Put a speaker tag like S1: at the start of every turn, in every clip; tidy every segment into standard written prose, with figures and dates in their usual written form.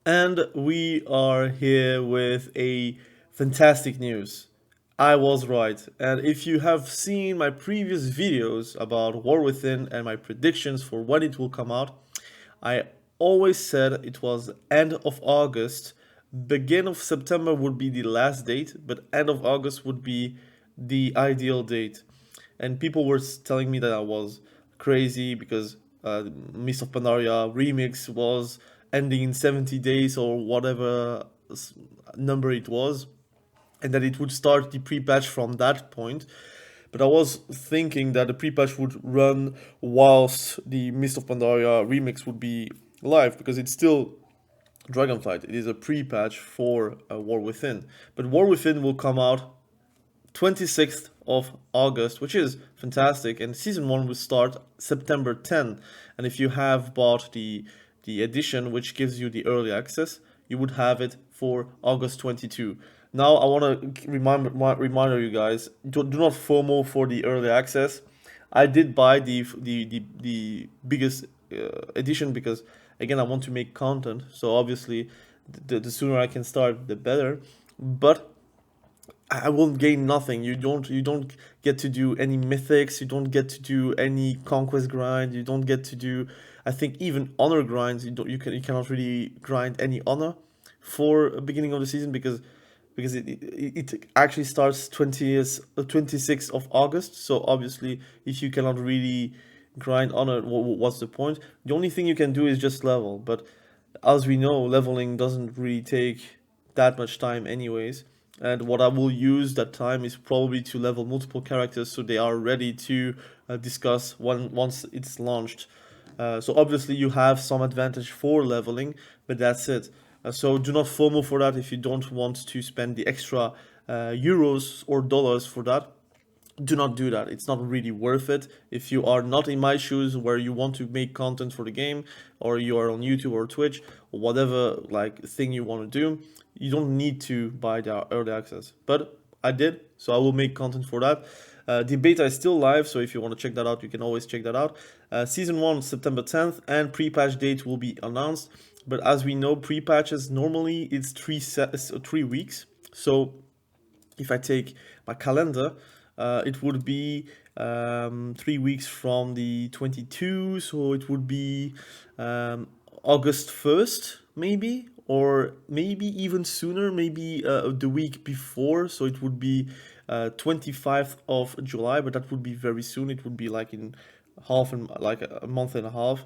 S1: And we are here with a fantastic news. I was right. And if you have seen my previous videos about War Within and my predictions for when it will come out, I always said it was end of August. Begin of September would be the last date, but end of August would be the ideal date. And people were telling me that I was crazy because Mist of Pandaria remix was ending in 70 days or whatever number it was, and that it would start the pre-patch from that point. But I was thinking that the pre-patch would run whilst the Mist of Pandaria remix would be live, because it's still Dragonflight. It is a pre-patch for War Within. But War Within will come out 26th of August, which is fantastic, and season 1 will start September 10. And if you have bought the edition which gives you the early access, you would have it for August 22. Now I want to remind you guys, do not FOMO for the early access. I did buy the biggest edition because again I want to make content, so obviously the sooner I can start the better. But I will gain nothing. You don't get to do any mythics. You don't get to do any conquest grind. You don't get to do, I think, even honor grinds. You cannot really grind any honor for beginning of the season because it actually starts 26th of August. So obviously, if you cannot really grind honor, what's the point? The only thing you can do is just level. But as we know, leveling doesn't really take that much time anyways. And what I will use that time is probably to level multiple characters so they are ready to discuss once it's launched. So obviously you have some advantage for leveling, but that's it. So do not FOMO for that if you don't want to spend the extra euros or dollars for that. Do not do that. It's not really worth it. If you are not in my shoes where you want to make content for the game, or you are on YouTube or Twitch or whatever like thing you want to do, you don't need to buy the early access. But I did, so I will make content for that. The beta is still live, so if you want to check that out, you can always check that out. Season 1, September 10th, and pre-patch date will be announced. But as we know, pre-patches normally it's 3 weeks. So if I take my calendar, it would be 3 weeks from the 22, so it would be August 1st, maybe, or maybe even sooner, maybe the week before, so it would be 25th of July, but that would be very soon. It would be like in half and like a month and a half.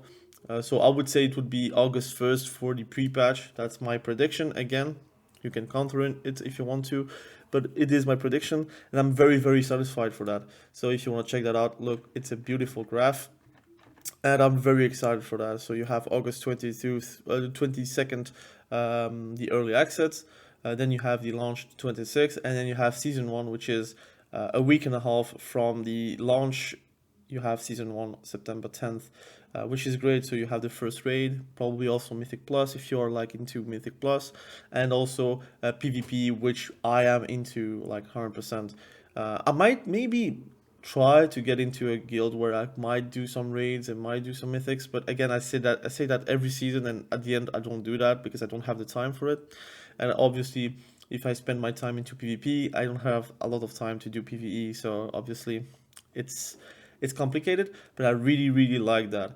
S1: So I would say it would be August 1st for the pre-patch. That's my prediction. Again, you can counter it if you want to, but it is my prediction, and I'm very, very satisfied for that. So if you want to check that out, look, it's a beautiful graph, and I'm very excited for that. So you have August 22nd, the early access, then you have the launch 26th, and then you have season 1, which is a week and a half from the launch. You have season 1 September 10th, which is great. So you have the first raid, probably also Mythic Plus if you are like into Mythic Plus, and also PvP, which I am into like 100%. I might maybe try to get into a guild where I might do some raids and might do some mythics, but again, I say that every season, and at the end I don't do that because I don't have the time for it. And obviously, if I spend my time into PvP, I don't have a lot of time to do PvE. So obviously, it's it's complicated, but I really, really like that.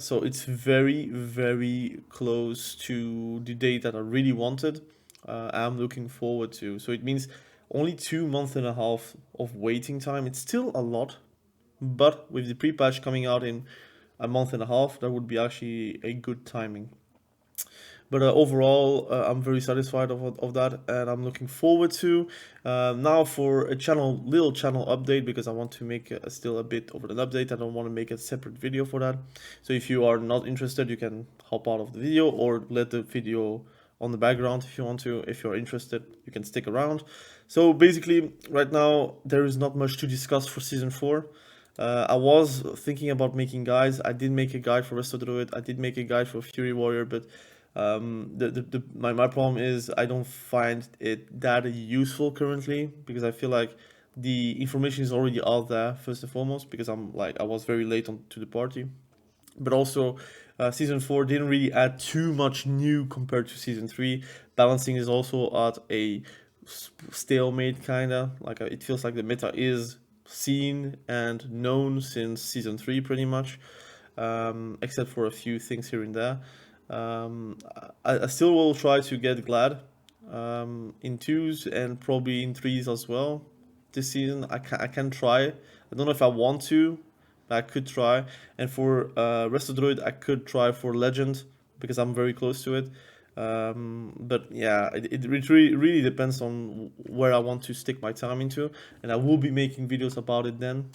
S1: So it's very, very close to the date that I really wanted. I'm looking forward to. So it means only 2 months and a half of waiting time. It's still a lot, but with the pre-patch coming out in a month and a half, that would be actually a good timing. But overall, I'm very satisfied of that, and I'm looking forward to now for a little channel update, because I want to make still a bit of an update. I don't want to make a separate video for that. So if you are not interested, you can hop out of the video or let the video on the background if you want to. If you're interested, you can stick around. So basically, right now there is not much to discuss for season 4. I was thinking about making guides. I did make a guide for Resto Druid. I did make a guide for Fury Warrior, but my problem is I don't find it that useful currently, because I feel like the information is already out there first and foremost, because I was very late on to the party, but also Season 4 didn't really add too much new compared to Season 3. Balancing is also at a stalemate, kinda. Like it feels like the meta is seen and known since Season 3 pretty much, except for a few things here and there. I still will try to get Glad in 2s and probably in 3s as well this season. I can try. I don't know if I want to, but I could try. And for Resto Druid, I could try for Legend because I'm very close to it. But yeah, it really depends on where I want to stick my time into, and I will be making videos about it then.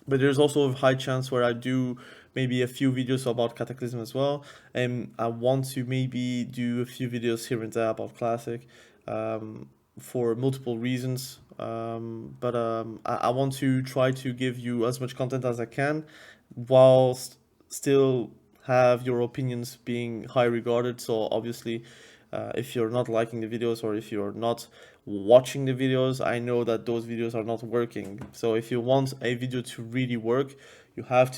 S1: But there's also a high chance where I do maybe a few videos about Cataclysm as well, and I want to maybe do a few videos here and there about Classic, for multiple reasons. I want to try to give you as much content as I can, whilst still have your opinions being high regarded. So obviously, if you're not liking the videos or if you're not watching the videos, I know that those videos are not working. So if you want a video to really work, you have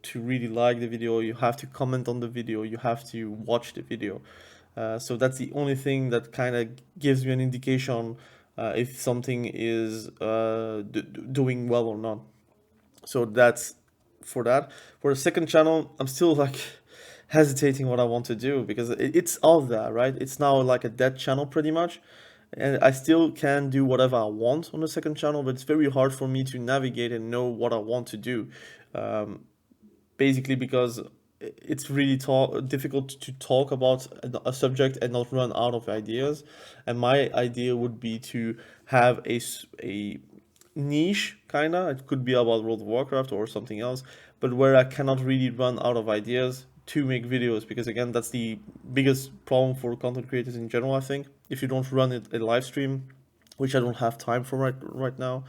S1: to really like the video, you have to comment on the video, you have to watch the video. So that's the only thing that kind of gives me an indication if something is doing well or not. So that's for that. For the second channel, I'm still like hesitating what I want to do because it's out there, right? It's now like a dead channel pretty much. And I still can do whatever I want on the second channel, but it's very hard for me to navigate and know what I want to do. Basically because it's really difficult to talk about a subject and not run out of ideas. And my idea would be to have a niche, kinda. It could be about World of Warcraft or something else, but where I cannot really run out of ideas to make videos, because again, that's the biggest problem for content creators in general, I think. If you don't run a live stream, which I don't have time for right now,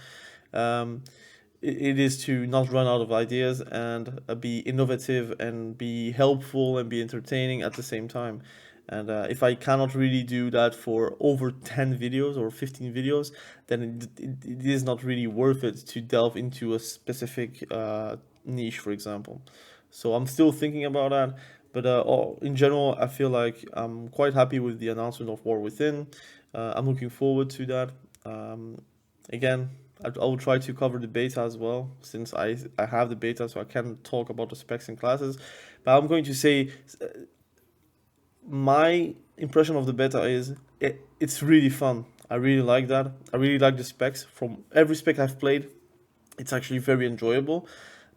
S1: it is to not run out of ideas and be innovative and be helpful and be entertaining at the same time. And if I cannot really do that for over 10 videos or 15 videos, then it is not really worth it to delve into a specific niche, for example. So I'm still thinking about that. But in general, I feel like I'm quite happy with the announcement of War Within. I'm looking forward to that. Again, I will try to cover the beta as well, since I have the beta, so I can talk about the specs and classes. But I'm going to say my impression of the beta is it's really fun. I really like that. I really like the specs. From every spec I've played, it's actually very enjoyable.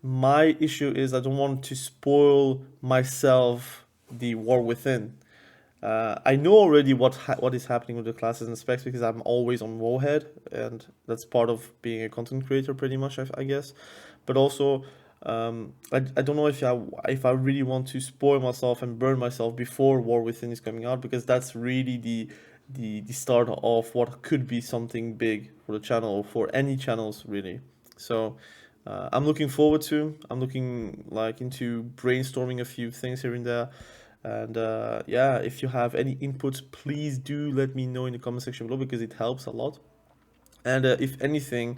S1: My issue is I don't want to spoil myself the War Within. I know already what is happening with the classes and specs because I'm always on Warhead, and that's part of being a content creator, pretty much, I guess. But also, I don't know if I really want to spoil myself and burn myself before War Within is coming out, because that's really the start of what could be something big for the channel, or for any channels really. So I'm looking forward to. I'm looking like into brainstorming a few things here and there. And yeah, if you have any inputs, please do let me know in the comment section below, because it helps a lot. And if anything,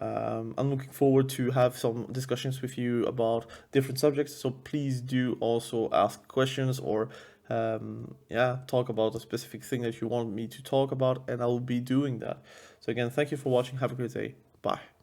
S1: I'm looking forward to have some discussions with you about different subjects. So please do also ask questions, or yeah, talk about a specific thing that you want me to talk about, and I will be doing that. So again, thank you for watching. Have a great day. Bye.